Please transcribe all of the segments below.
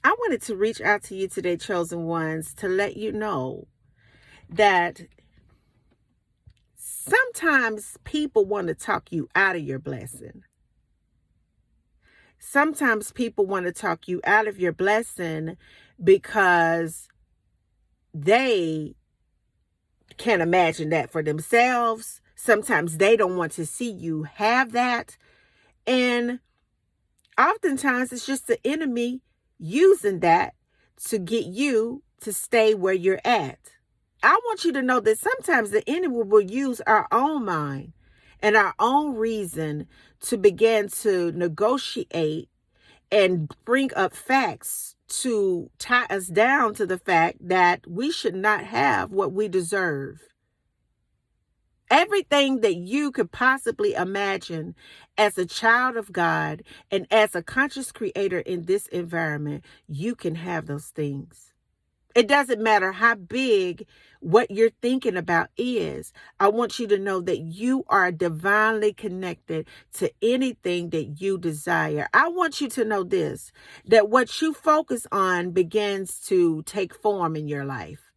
I wanted to reach out to you today, chosen ones, to let you know that sometimes people want to talk you out of your blessing. Sometimes people want to talk you out of your blessing because they can't imagine that for themselves. Sometimes they don't want to see you have that. And oftentimes it's just the enemy using that to get you to stay where you're at. I want you to know that sometimes the enemy will use our own mind and our own reason to begin to negotiate and bring up facts to tie us down to the fact that we should not have what we deserve. Everything that you could possibly imagine as a child of God and as a conscious creator in this environment, you can have those things. It doesn't matter how big what you're thinking about is. I want you to know that you are divinely connected to anything that you desire. I want you to know this, that what you focus on begins to take form in your life.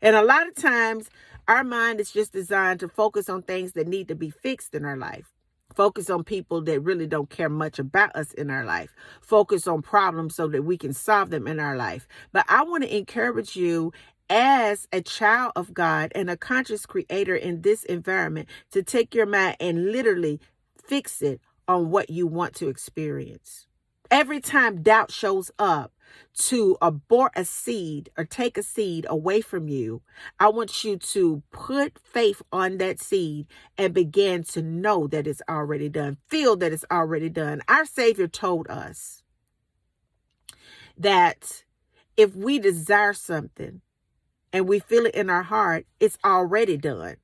And a lot of times, our mind is just designed to focus on things that need to be fixed in our life. Focus on people that really don't care much about us in our life. Focus on problems so that we can solve them in our life. But I want to encourage you as a child of God and a conscious creator in this environment to take your mind and literally fix it on what you want to experience. Every time doubt shows up to abort a seed or take a seed away from you, I want you to put faith on that seed and begin to know that it's already done. Feel that it's already done. Our Savior told us that if we desire something and we feel it in our heart, it's already done.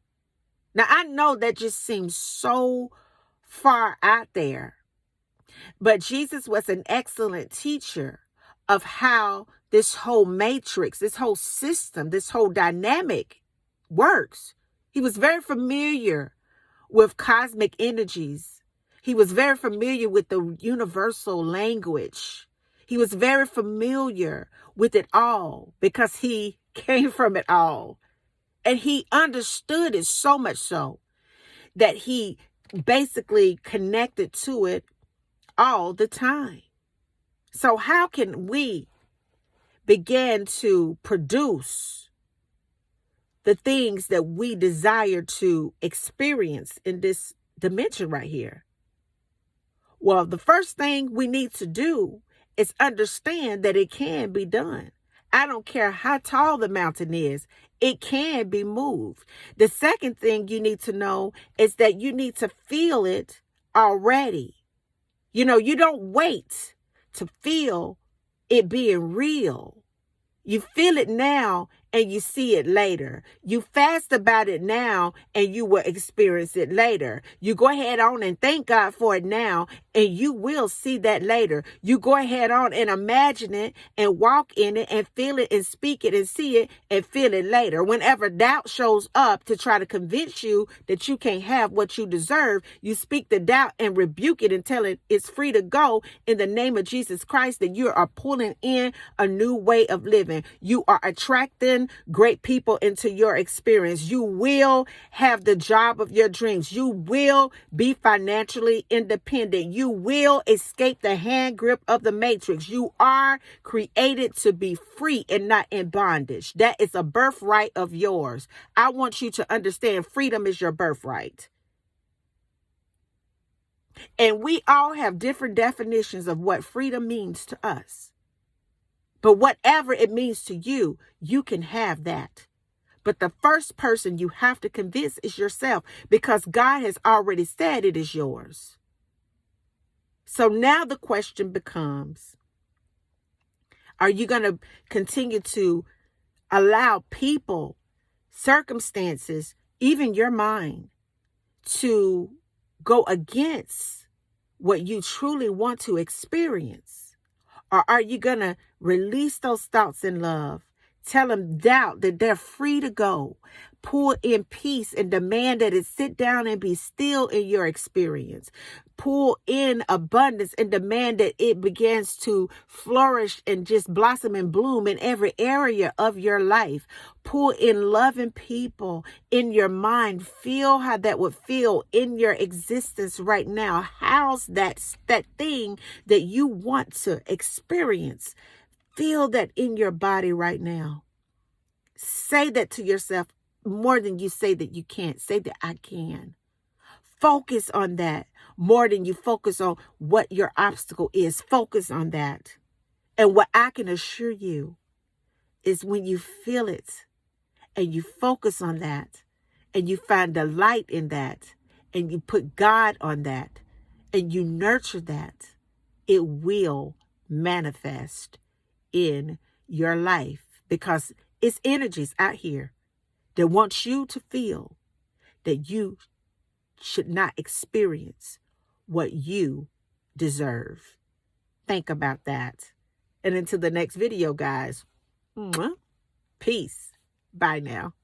Now, I know that just seems so far out there, but Jesus was an excellent teacher of how this whole matrix, this whole system, this whole dynamic works. He was very familiar with cosmic energies. He was very familiar with the universal language. He was very familiar with it all because he came from it all. And he understood it so much so that he basically connected to it all the time. So how can we begin to produce the things that we desire to experience in this dimension right here? Well, the first thing we need to do is understand that it can be done. I don't care how tall the mountain is, it can be moved. The second thing you need to know is that you need to feel it already. You know, you don't wait to feel it being real. You feel it now and you see it later. You fast about it now and you will experience it later. You go ahead on and thank God for it now and you will see that later. You go ahead on and imagine it and walk in it and feel it and speak it and see it and feel it later. Whenever doubt shows up to try to convince you that you can't have what you deserve, you speak the doubt and rebuke it and tell it it's free to go in the name of Jesus Christ, that you are pulling in a new way of living. You are attracting great people into your experience. You will have the job of your dreams. You will be financially independent. You will escape the hand grip of the matrix. You are created to be free and not in bondage. That is a birthright of yours. I want you to understand freedom is your birthright. And we all have different definitions of what freedom means to us. But whatever it means to you, you can have that. But the first person you have to convince is yourself, because God has already said it is yours. So now the question becomes, are you going to continue to allow people, circumstances, even your mind, to go against what you truly want to experience? Or are you going to release those thoughts in love, Tell them doubt that they're free to go. Pull in peace and demand that it sit down and be still in your experience. Pull in abundance and demand that it begins to flourish and just blossom and bloom in every area of your life. Pull in loving people in your mind. Feel how that would feel in your existence right now. House that thing that you want to experience. Feel that in your body right now. Say that to yourself more than you say that you can't. Say that I can. Focus on that more than you focus on what your obstacle is. Focus on that. And what I can assure you is when you feel it and you focus on that and you find delight in that and you put God on that and you nurture that, it will manifest in your life, because it's energies out here that wants you to feel that you should not experience what you deserve. Think about that. And until the next video, guys, peace. Bye now.